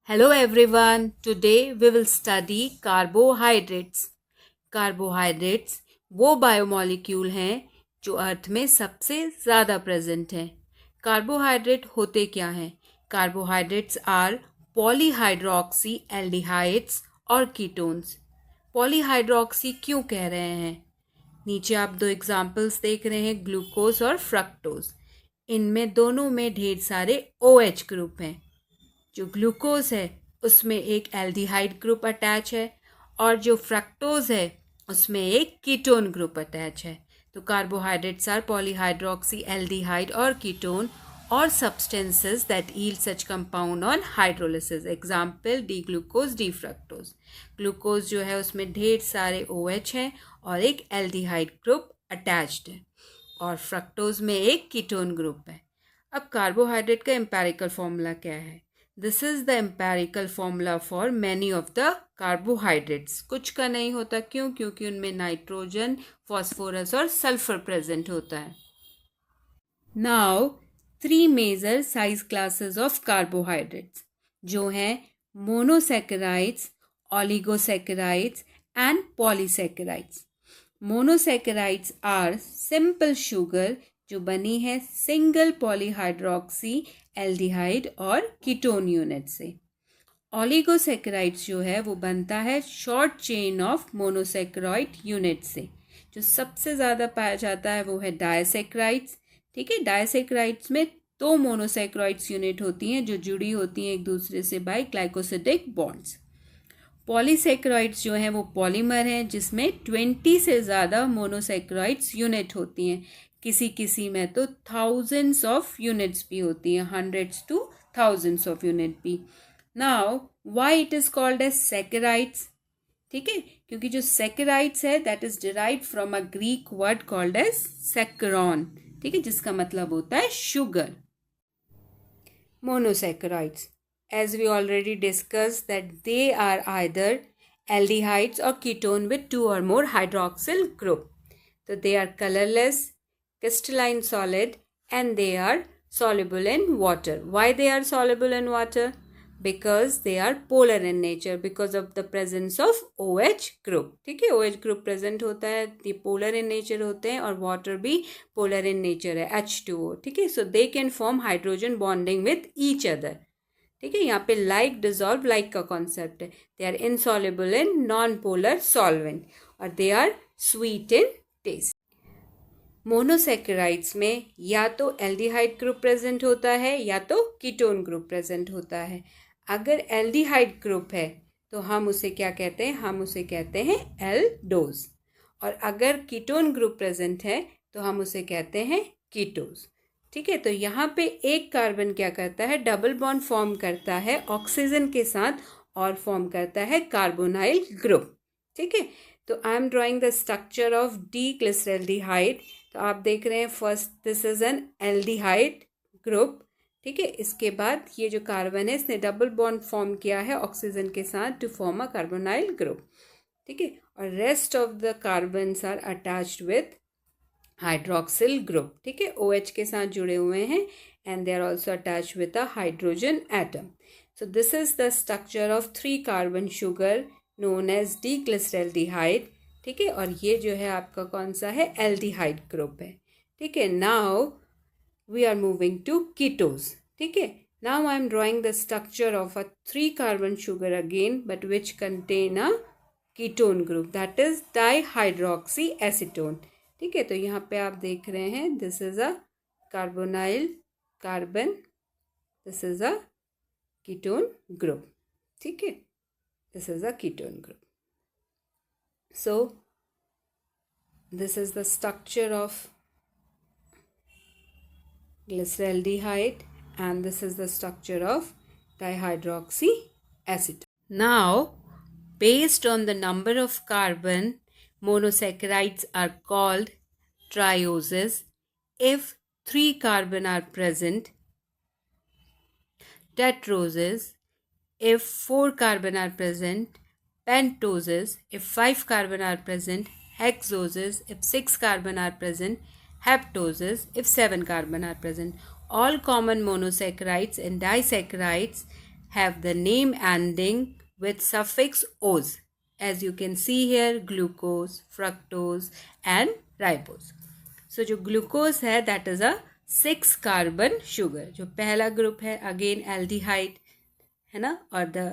Hello everyone. Today we will study carbohydrates. Carbohydrates वो biomolecule हैं जो अर्थ में सबसे ज़्यादा प्रेजेंट हैं. कार्बोहाइड्रेट होते क्या हैं? कार्बोहाइड्रेट्स आर पॉलीहाइड्रोक्सी एल्डिहाइड्स और कीटोन्स. पॉलीहाइड्रोक्सी क्यों कह रहे हैं? नीचे आप दो एग्जाम्पल्स देख रहे हैं, ग्लूकोज और फ्रक्टोज. इनमें दोनों में ढेर सारे OH ग्रुप हैं. जो ग्लूकोज है उसमें एक एल्डिहाइड ग्रुप अटैच है और जो फ्रक्टोज है उसमें एक कीटोन ग्रुप अटैच है. तो कार्बोहाइड्रेट्स आर पॉलीहाइड्रोक्सी एल्डिहाइड और कीटोन और substances that yield such compound on hydrolysis. Example D glucose D fructose. Glucose जो है उसमें ढेर सारे OH हैं और एक एल्डिहाइड ग्रुप अटैच्ड है और फ्रक्टोज में एक कीटोन ग्रुप है. अब कार्बोहाइड्रेट का एम्पेरिकल फॉर्मूला क्या है? This is the empirical formula for many of the carbohydrates. कुछ का नहीं होता. क्यों? क्योंकि उनमें नाइट्रोजन, फॉस्फोरस और सल्फर प्रेजेंट होता है. Now 3 major size classes of carbohydrates जो हैं monosaccharides, oligosaccharides and polysaccharides. Monosaccharides are simple sugar जो बनी है सिंगल पॉलीहाइड्रोक्सी एल्डिहाइड और कीटोन यूनिट से. ओलिगोसैकेराइड्स जो है वो बनता है short chain of monosaccharide unit से. जो सबसे ज़्यादा पाया जाता है वो है डायसैकेराइड्स. ठीक है, डायसैकेराइड्स में 2 मोनोसैकेराइड्स यूनिट होती हैं जो जुड़ी होती हैं एक दूसरे से बाय ग्लाइकोसिडिक बॉन्ड्स. पॉलीसैकेराइड्स जो हैं वो पॉलीमर हैं जिसमें 20 से ज़्यादा मोनोसैकेराइड्स यूनिट होती हैं. किसी किसी में तो थाउजेंड्स ऑफ यूनिट्स भी होती हैं, hundreds to thousands of unit भी. Now why it is called as saccharides? ठीक है, क्योंकि जो सैकेराइड्स है that is derived from a Greek word called as saccharon. ठीक है, जिसका मतलब होता है sugar. Monosaccharides, as we already discussed, that they are either aldehydes or ketone with 2 or more hydroxyl group. So they are colorless, crystalline solid and they are soluble in water. Why they are soluble in water? Because they are polar in nature because of the presence of OH group. ठीक है, OH group present होता है, ये polar in nature होते हैं और water भी polar in nature है, H2O. ठीक है, so they can form hydrogen bonding with each other. ठीक है, यहाँ पे लाइक डिजॉल्व लाइक का कॉन्सेप्ट है. They are insoluble in non polar solvent और they are sweet in taste. Monosaccharides में या तो एल्डिहाइड ग्रुप प्रेजेंट होता है या तो कीटोन ग्रुप प्रेजेंट होता है. अगर एल्डिहाइड ग्रुप है तो हम उसे क्या कहते हैं? हम उसे कहते हैं एल्डोज. और अगर कीटोन ग्रुप प्रेजेंट है तो हम उसे कहते हैं कीटोज. ठीक है, तो यहाँ पे एक कार्बन क्या करता है? डबल बॉन्ड फॉर्म करता है ऑक्सीजन के साथ और फॉर्म करता है कार्बोनाइल ग्रुप. ठीक है, तो आई am drawing the structure of D glyceraldehyde. तो आप देख रहे हैं first this is an aldehyde group. ठीक है, इसके बाद ये जो कार्बन है इसने डबल बॉन्ड फॉर्म किया है ऑक्सीजन के साथ to form a carbonyl group. ठीक है, और rest of the carbons are attached with hydroxyl group. ठीक है, OH के साथ जुड़े हुए हैं and they are also attach with a hydrogen atom. So this is the structure of 3 carbon sugar known as D glyceraldehyde. ठीक है, और ये जो है आपका कौन सा है? एल्डिहाइड ग्रुप है. ठीक है, now we are moving to ketose. ठीक है, now I am drawing the structure of a 3 carbon sugar again but which contain a ketone group that is dihydroxy acetone. ठीक है, तो यहाँ पे आप देख रहे हैं this is a carbonyl carbon, this is a ketone group. ठीक है, this is a ketone group. So this is the structure of glyceraldehyde and this is the structure of dihydroxy acetone. Now, based on the number of carbon, monosaccharides are called trioses if 3 carbon are present, tetroses if 4 carbon are present, pentoses if 5 carbon are present, hexoses if 6 carbon are present, heptoses if 7 carbon are present. All common monosaccharides and disaccharides have the name ending with suffix "ose." As you can see here, glucose, fructose and ribose. So जो glucose है that is a 6 carbon sugar. जो पहला group है again aldehyde है ना, और the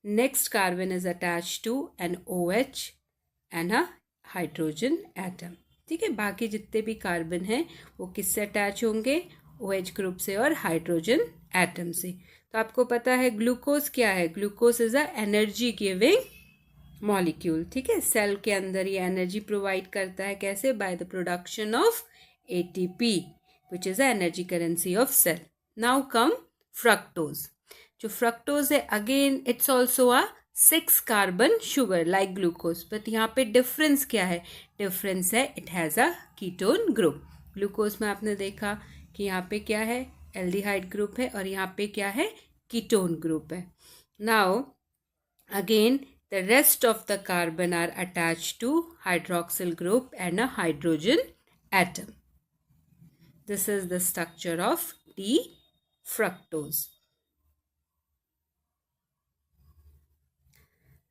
next carbon is attached to an OH and a hydrogen atom. ठीक है, बाकी जितने भी कार्बन हैं वो किससे अटैच होंगे? OH ग्रुप से और हाइड्रोजन एटम से. तो आपको पता है ग्लूकोज क्या है? Glucose is a energy giving molecule. ठीक है, सेल के अंदर ये एनर्जी प्रोवाइड करता है. कैसे? By the production of ATP which is a energy currency of cell. Now come fructose. जो फ्रक्टोज है again it's also a 6 carbon sugar like glucose, but यहाँ पे डिफरेंस क्या है? डिफरेंस है it has a ketone group. Glucose में आपने देखा कि यहाँ पे क्या है? एल्डिहाइड ग्रुप है और यहाँ पे क्या है? कीटोन ग्रुप है. Now again the rest of the carbon are attached to hydroxyl group and a hydrogen atom. This is the structure of D fructose.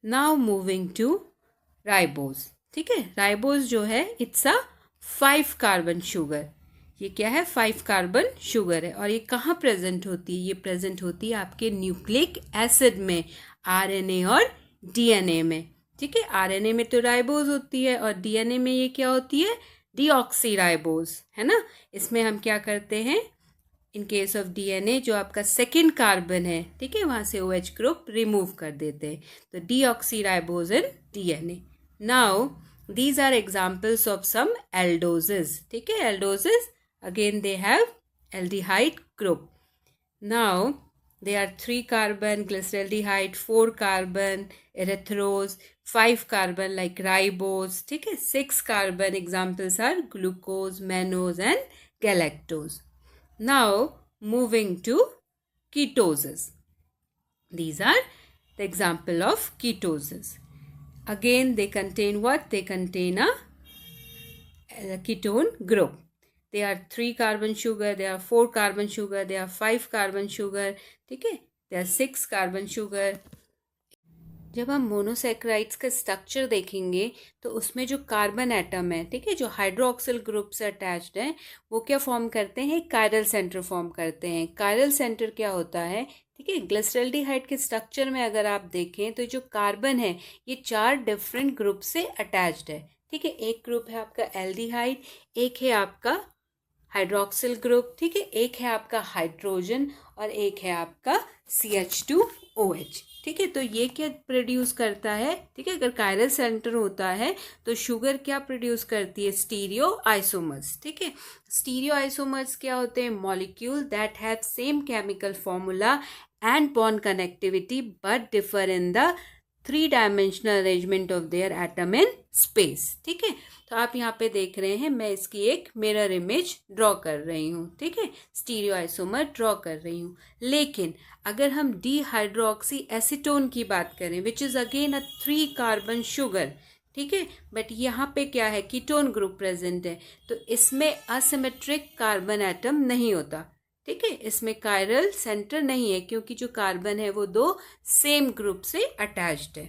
Now moving to ribose. ठीक है, ribose जो है इट्स अ 5 कार्बन शुगर. ये क्या है? 5 carbon sugar है. और ये कहाँ प्रेजेंट होती है? ये प्रेजेंट होती है आपके न्यूक्लिक एसिड में, RNA और DNA में. ठीक है, RNA में तो राइबोज होती है और DNA में ये क्या होती है? डीऑक्सीराइबोज है ना. इसमें हम क्या करते हैं? इन केस ऑफ DNA जो आपका सेकेंड कार्बन है, ठीक है, वहाँ से OH ग्रुप रिमूव कर देते हैं. तो deoxyribose in DNA. Now these are examples of some aldoses. ठीक है, aldoses again they have aldehyde group. Now they are 3 carbon glyceraldehyde, 4 carbon erythrose, 5 carbon like ribose. ठीक है, 6 carbon examples are glucose, mannose and galactose. Now moving to ketoses. These are the example of ketoses. Again they contain what? They contain a ketone group. They are 3 carbon sugar, they are 4 carbon sugar, they are 5 carbon sugar. ठीक है, they are 6 carbon sugar. जब हम monosaccharides का structure देखेंगे तो उसमें जो carbon atom है, ठीक है, जो हाइड्रोक्सिल ग्रुप से अटैच्ड है, वो क्या फॉर्म करते हैं? कायरल सेंटर फॉर्म करते हैं. कायरल सेंटर क्या होता है? ठीक है, ग्लिसरल्डिहाइड के स्ट्रक्चर में अगर आप देखें तो जो कार्बन है ये 4 डिफरेंट ग्रुप से अटैच्ड है. ठीक है, एक ग्रुप है आपका एल्डिहाइड, एक है आपका हाइड्रोक्सिल ग्रुप, ठीक है, एक है आपका हाइड्रोजन और एक है आपका CH2OH. ठीक है, तो ये क्या प्रोड्यूस करता है? ठीक है, अगर कायरल सेंटर होता है तो शुगर क्या प्रोड्यूस करती है? Stereo isomers. ठीक है, स्टीरियो आइसोमर्स क्या होते हैं? Molecule that have same chemical formula and bond connectivity but differ in the 3-dimensional arrangement of their atom in space. ठीक है, तो आप यहाँ पे देख रहे हैं, मैं इसकी एक मिरर इमेज ड्रॉ कर रही हूँ. ठीक है, स्टीरियो आइसोमर ड्रॉ कर रही हूँ. लेकिन अगर हम डिहाइड्रोक्सी एसीटोन की बात करें which is again a 3 carbon sugar, ठीक है, बट यहाँ पे क्या है? कीटोन ग्रुप प्रेजेंट है, तो इसमें असिमेट्रिक कार्बन एटम नहीं होता. ठीक है, इसमें कायरल सेंटर नहीं है क्योंकि जो कार्बन है वो 2 सेम ग्रुप से अटैच्ड है.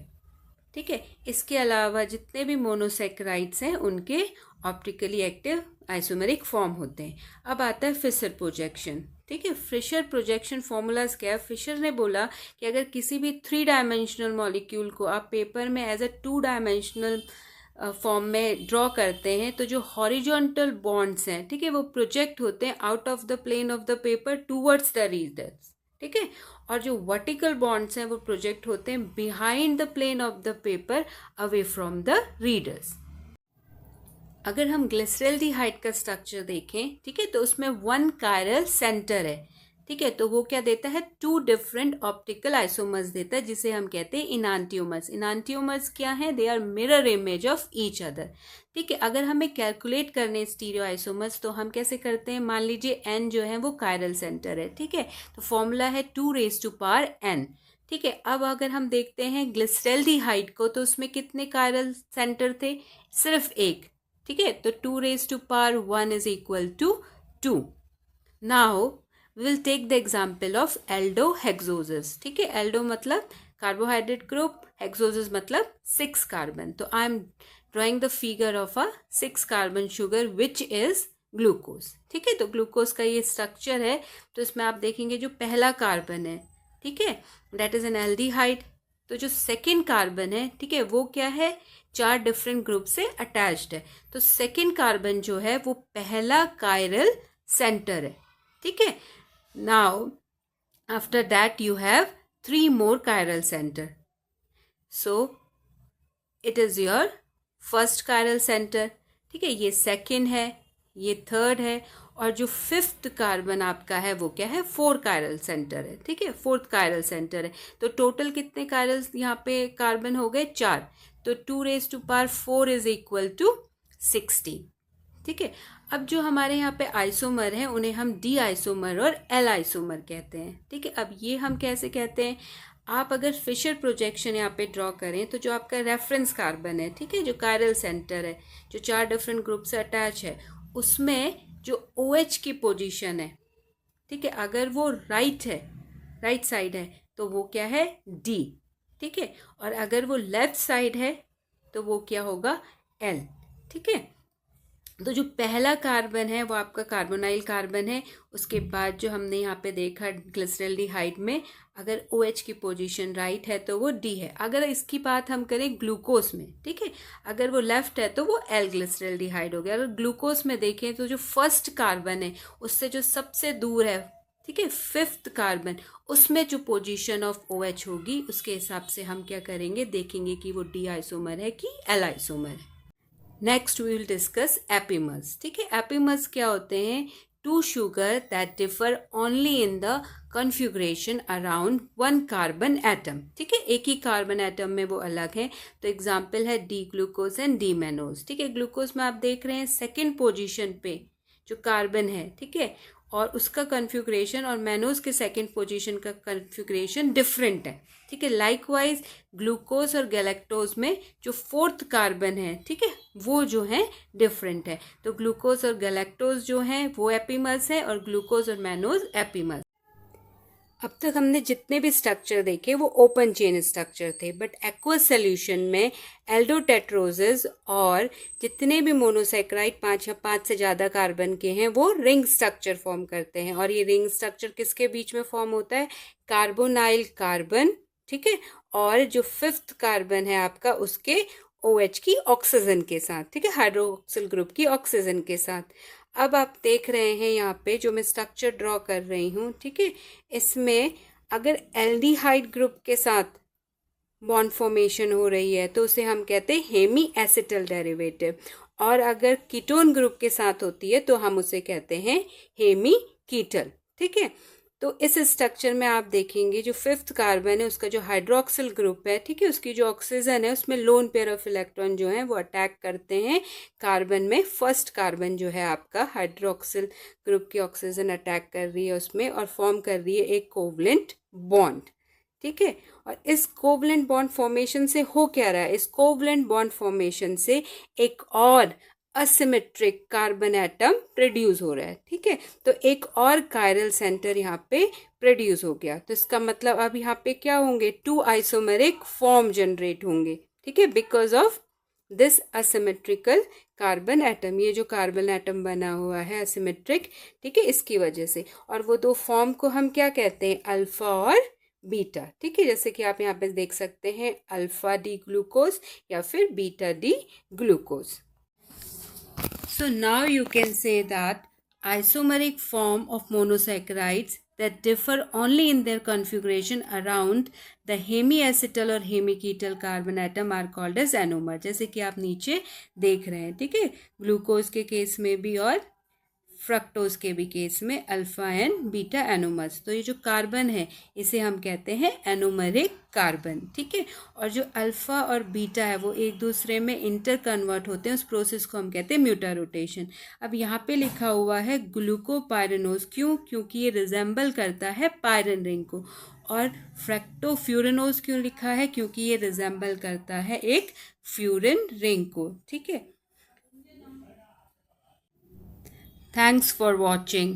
ठीक है, इसके अलावा जितने भी मोनोसेक्राइड्स हैं उनके ऑप्टिकली एक्टिव आइसोमेरिक फॉर्म होते हैं. अब आता है फिशर प्रोजेक्शन. ठीक है, फिशर प्रोजेक्शन फॉर्मूलाज क्या है? फिशर ने बोला कि अगर किसी भी 3-dimensional मॉलिक्यूल को आप पेपर में एज अ 2-dimensional फॉर्म में ड्रॉ करते हैं तो जो हॉरिजॉन्टल बॉन्ड्स हैं, ठीक है, वो प्रोजेक्ट होते हैं out of the plane of the paper towards the readers. ठीक है, और जो वर्टिकल बॉन्ड्स हैं वो प्रोजेक्ट होते हैं behind the plane of the paper away from the readers. अगर हम ग्लिसरल्डिहाइड का स्ट्रक्चर देखें, ठीक है, तो उसमें 1 कायरल सेंटर है. ठीक है, तो वो क्या देता है? 2 डिफरेंट ऑप्टिकल आइसोमर्स देता है जिसे हम कहते हैं इनांटियोमर्स. इनांटियोमर्स क्या है? They are mirror image of each other. ठीक है, अगर हमें कैलकुलेट करने स्टीरियो आइसोमर्स तो हम कैसे करते हैं? मान लीजिए n जो है वो कायरल सेंटर है. ठीक है, तो फॉर्मूला है 2⁻n. ठीक है, अब अगर हम देखते हैं ग्लिसरल्डिहाइड को तो उसमें कितने कायरल सेंटर थे? सिर्फ एक. ठीक है, तो 2⁻1 is equal to 2. Now we will take the example of aldohexoses. ठीक है, एल्डो मतलब कार्बोहाइड्रेट ग्रुप, हेक्सोसिस मतलब 6 कार्बन. तो आई am drawing the figure of a 6 carbon sugar which is glucose. ठीक है, तो ग्लूकोज का ये स्ट्रक्चर है. तो इसमें आप देखेंगे जो पहला कार्बन है, ठीक है, दैट इज एन एल्डिहाइड. तो जो सेकेंड कार्बन है, ठीक है, वो क्या है, 4 डिफरेंट ग्रुप से अटैच्ड है. तो सेकेंड कार्बन जो है वो पहला कायरल सेंटर है. ठीक है, now after that you have 3 more chiral center. So it is your first chiral center. ठीक है, ये सेकेंड है, ये थर्ड है, और जो 5th कार्बन आपका है वो क्या है, 4 chiral center है. ठीक है, 4th chiral center है. तो टोटल कितने chiral यहाँ पे कार्बन हो गए, 4. तो 2⁴ इज इक्वल टू 16. ठीक है, अब जो हमारे यहाँ पे आइसोमर हैं उन्हें हम डी आइसोमर और एल आइसोमर कहते हैं. ठीक है, अब ये हम कैसे कहते हैं, आप अगर फिशर प्रोजेक्शन यहाँ पे ड्रॉ करें तो जो आपका रेफरेंस कार्बन है, ठीक है, जो कायरल सेंटर है, जो 4 डिफरेंट ग्रुप से अटैच है, उसमें जो OH की पोजीशन है, ठीक है, अगर वो राइट साइड है तो वो क्या है, डी. ठीक है, और अगर वो लेफ्ट साइड है तो वो क्या होगा, एल. ठीक है, तो जो पहला कार्बन है वो आपका कार्बोनाइल कार्बन है. उसके बाद जो हमने यहाँ पे देखा ग्लिसरल्डिहाइड में, अगर OH की पोजीशन राइट है तो वो डी है. अगर इसकी बात हम करें ग्लूकोज में, ठीक है, अगर वो लेफ्ट है तो वो एल ग्लिसरल्डिहाइड हो गया. अगर ग्लूकोज में देखें तो जो फर्स्ट कार्बन है उससे जो सबसे दूर है, ठीक है, 5th कार्बन, उसमें जो पोजीशन ऑफ OH होगी उसके हिसाब से हम क्या करेंगे, देखेंगे कि वो डी आइसोमर है कि एल आइसोमर है. Next we will discuss epimers. ठीक है, एपीमर्स क्या होते हैं, 2 sugar that differ only in the configuration around 1 carbon atom. ठीक है, एक ही कार्बन एटम में वो अलग है. तो एग्जाम्पल है D glucose and D mannose. ठीक है, ग्लूकोज में आप देख रहे हैं सेकेंड पोजीशन पे जो कार्बन है, ठीक है, और उसका कॉन्फ़िगरेशन और मैनोज के सेकेंड पोजीशन का कॉन्फ़िगरेशन डिफरेंट है. ठीक है, लाइकवाइज ग्लूकोज और गैलेक्टोज में जो 4th कार्बन है, ठीक है, वो जो है डिफरेंट है. तो ग्लूकोज और गैलेक्टोज जो हैं वो एपीमर्स है और ग्लूकोज और मैनोज एपीमर्स. अब तक हमने जितने भी स्ट्रक्चर देखे वो ओपन चेन स्ट्रक्चर थे, बट एक्वस सोल्यूशन में एल्डोटेट्रोजेस और जितने भी मोनोसेक्राइड 5 या 5 से ज़्यादा कार्बन के हैं वो रिंग स्ट्रक्चर फॉर्म करते हैं. और ये रिंग स्ट्रक्चर किसके बीच में फॉर्म होता है, कार्बोनाइल कार्बन, ठीक है, और जो 5th कार्बन है आपका उसके OH की ऑक्सीजन के साथ. ठीक है, हाइड्रोक्सिल ग्रुप की ऑक्सीजन के साथ. अब आप देख रहे हैं यहाँ पे जो मैं स्ट्रक्चर ड्रॉ कर रही हूँ, ठीक है, इसमें अगर एल्डिहाइड ग्रुप के साथ बॉन्ड फॉर्मेशन हो रही है तो उसे हम कहते हैं हेमी एसिटल डेरिवेटिव, और अगर कीटोन ग्रुप के साथ होती है तो हम उसे कहते हैं हेमी कीटल. ठीक है, तो इस स्ट्रक्चर में आप देखेंगे जो 5th कार्बन है उसका जो हाइड्रोक्सिल ग्रुप है, ठीक है, उसकी जो ऑक्सीजन है उसमें लोन पेयर ऑफ इलेक्ट्रॉन जो है वो अटैक करते हैं कार्बन में. 1st कार्बन जो है आपका हाइड्रोक्सिल ग्रुप की ऑक्सीजन अटैक कर रही है उसमें और फॉर्म कर रही है एक कोवलेंट बॉन्ड. ठीक है, और इस कोवलेंट बॉन्ड फॉर्मेशन से हो क्या रहा है, इस कोवलेंट बॉन्ड फॉर्मेशन से एक और असिमेट्रिक कार्बन एटम प्रोड्यूस हो रहा है. ठीक है, तो एक और कायरल सेंटर यहाँ पे प्रोड्यूस हो गया. तो इसका मतलब अब यहाँ पे क्या होंगे, 2 आइसोमेरिक फॉर्म जनरेट होंगे. ठीक है, because of this asymmetrical carbon atom, ये जो कार्बन एटम बना हुआ है असिमेट्रिक, ठीक है, इसकी वजह से. और वो 2 फॉर्म को हम क्या कहते हैं, अल्फा और बीटा. ठीक है, जैसे कि आप यहाँ पे देख सकते हैं अल्फा डी ग्लूकोज या फिर beta D glucose. So now you can say that isomeric form of monosaccharides that differ only in their configuration around the hemiacetal और hemiketal carbon atom are called as anomer. जैसे कि आप नीचे देख रहे हैं. ठीक है, ग्लूकोज के केस में भी और फ्रक्टोज के भी केस में अल्फा एंड बीटा एनोमर्स. तो ये जो कार्बन है इसे हम कहते हैं एनोमरिक कार्बन. ठीक है, और जो अल्फा और बीटा है वो एक दूसरे में इंटर कन्वर्ट होते हैं, उस प्रोसेस को हम कहते हैं म्यूटा रोटेशन. अब यहाँ पे लिखा हुआ है ग्लूकोपायरेनोज, क्यों, क्योंकि ये रिजेंबल करता है पायरन रिंग को. और फ्रैक्टोफ्यूरेनोज क्यों लिखा है, क्योंकि ये रिजेंबल करता है एक फ्यूरिन रिंग को. ठीक है, thanks for watching.